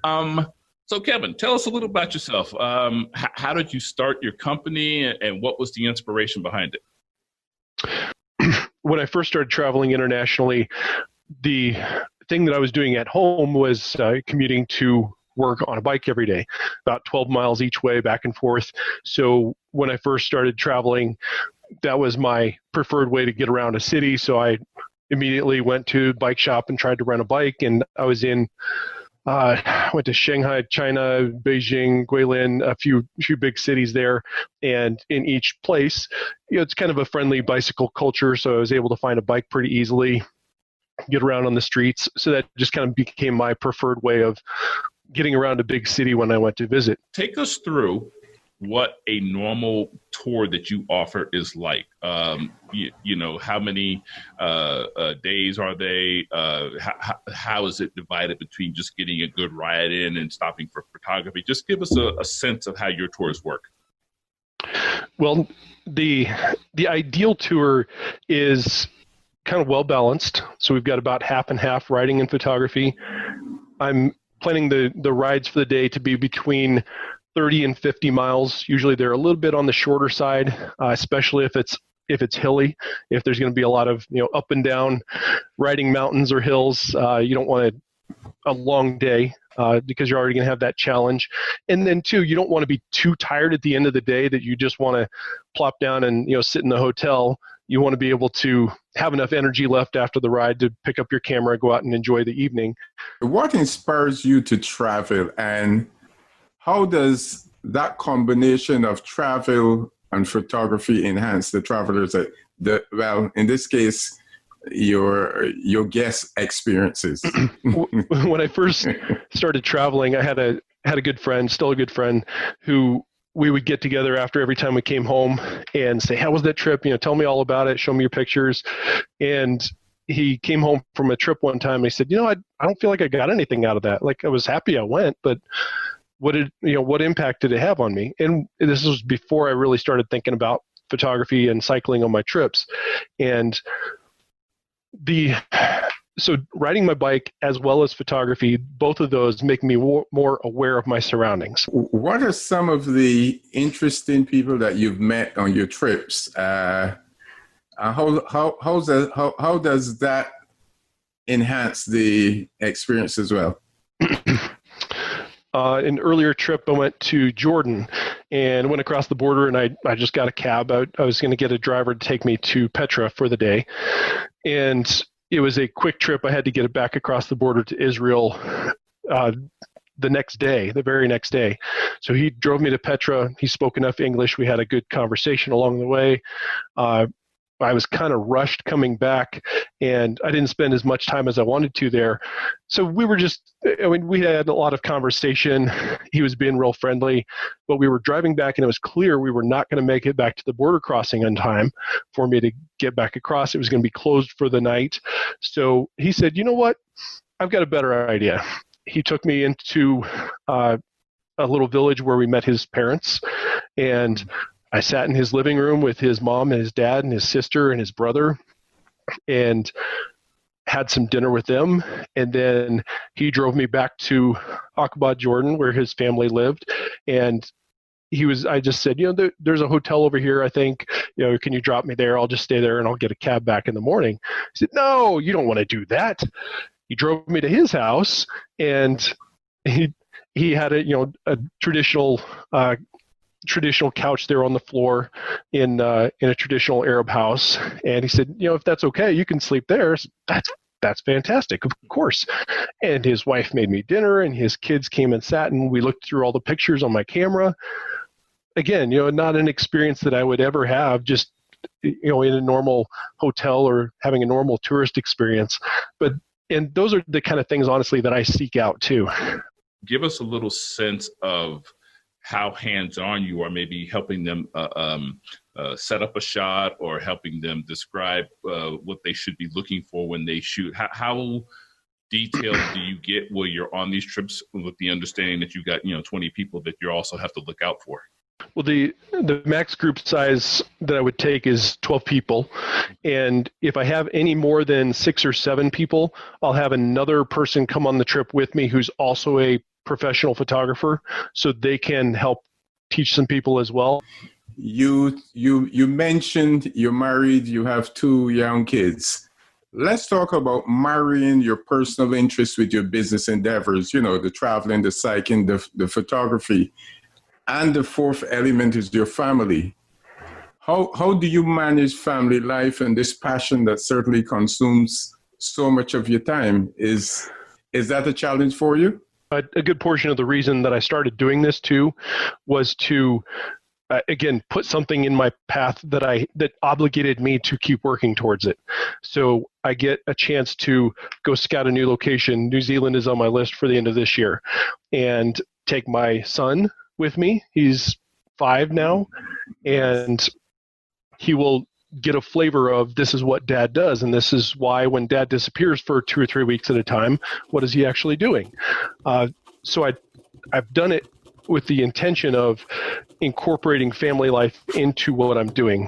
So Kevin, tell us a little about yourself. How did you start your company, and what was the inspiration behind it? When I first started traveling internationally, the thing that I was doing at home was commuting to work on a bike every day, about 12 miles each way, back and forth. So when I first started traveling, that was my preferred way to get around a city. So I immediately went to a bike shop and tried to rent a bike. And I was went to Shanghai, China, Beijing, Guilin, a few big cities there. And in each place, it's kind of a friendly bicycle culture. So I was able to find a bike pretty easily, get around on the streets. So that just kind of became my preferred way of getting around a big city when I went to visit. Take us through what a normal tour that you offer is like. You know, how many days are they? How is it divided between just getting a good ride in and stopping for photography? Just give us a sense of how your tours work. Well, the ideal tour is kind of well balanced. So we've got about half and half riding and photography. I'm planning the rides for the day to be between 30 and 50 miles. Usually they're a little bit on the shorter side, especially if it's hilly. If there's going to be a lot of up and down riding mountains or hills, you don't want a long day because you're already going to have that challenge. And then too, you don't want to be too tired at the end of the day that you just want to plop down and sit in the hotel. You want to be able to have enough energy left after the ride to pick up your camera, go out and enjoy the evening. What inspires you to travel, and how does that combination of travel and photography enhance the travelers? Well, in this case, your guest experiences. When I first started traveling, I had a good friend, still a good friend, who we would get together after every time we came home and say, how was that trip? Tell me all about it. Show me your pictures. And he came home from a trip one time and he said, I don't feel like I got anything out of that. Like, I was happy I went, but what impact did it have on me? And this was before I really started thinking about photography and cycling on my trips. And so riding my bike as well as photography, both of those make me more aware of my surroundings. What are some of the interesting people that you've met on your trips? How does that enhance the experience as well? An earlier trip, I went to Jordan and went across the border, and I just got a cab. I was going to get a driver to take me to Petra for the day. And it was a quick trip. I had to get it back across the border to Israel the very next day. So he drove me to Petra. He spoke enough English. We had a good conversation along the way. I was kind of rushed coming back, and I didn't spend as much time as I wanted to there. So we had a lot of conversation. He was being real friendly, but we were driving back, and it was clear we were not going to make it back to the border crossing on time for me to get back across. It was going to be closed for the night. So he said, you know what? I've got a better idea. He took me into a little village where we met his parents, and I sat in his living room with his mom and his dad and his sister and his brother and had some dinner with them. And then he drove me back to Aqaba, Jordan, where his family lived. And I just said, there's a hotel over here, I think, can you drop me there? I'll just stay there and I'll get a cab back in the morning. He said, no, you don't want to do that. He drove me to his house, and he had a traditional couch there on the floor in a traditional Arab house. And he said, if that's okay, you can sleep there. That's fantastic, of course. And his wife made me dinner, and his kids came and sat, and we looked through all the pictures on my camera. Again, not an experience that I would ever have just, in a normal hotel or having a normal tourist experience. And those are the kind of things, honestly, that I seek out too. Give us a little sense of how hands-on you are, maybe helping them set up a shot or helping them describe what they should be looking for when they shoot. How detailed do you get where you're on these trips with the understanding that you got 20 people that you also have to look out for? Well, the max group size that I would take is 12 people. And if I have any more than 6 or 7 people, I'll have another person come on the trip with me who's also a professional photographer, so they can help teach some people as well. You mentioned you're married, you have 2 young kids. Let's talk about marrying your personal interests with your business endeavors, the traveling, the cycling, the photography. And the 4th element is your family. How do you manage family life and this passion that certainly consumes so much of your time? Is that a challenge for you? A good portion of the reason that I started doing this too was to again, put something in my path that obligated me to keep working towards it. So I get a chance to go scout a new location. New Zealand is on my list for the end of this year, and take my son with me. He's 5 now, and he will get a flavor of this is what dad does, and this is why when dad disappears for 2 or 3 weeks at a time, what is he actually doing? So I've done it with the intention of incorporating family life into what I'm doing.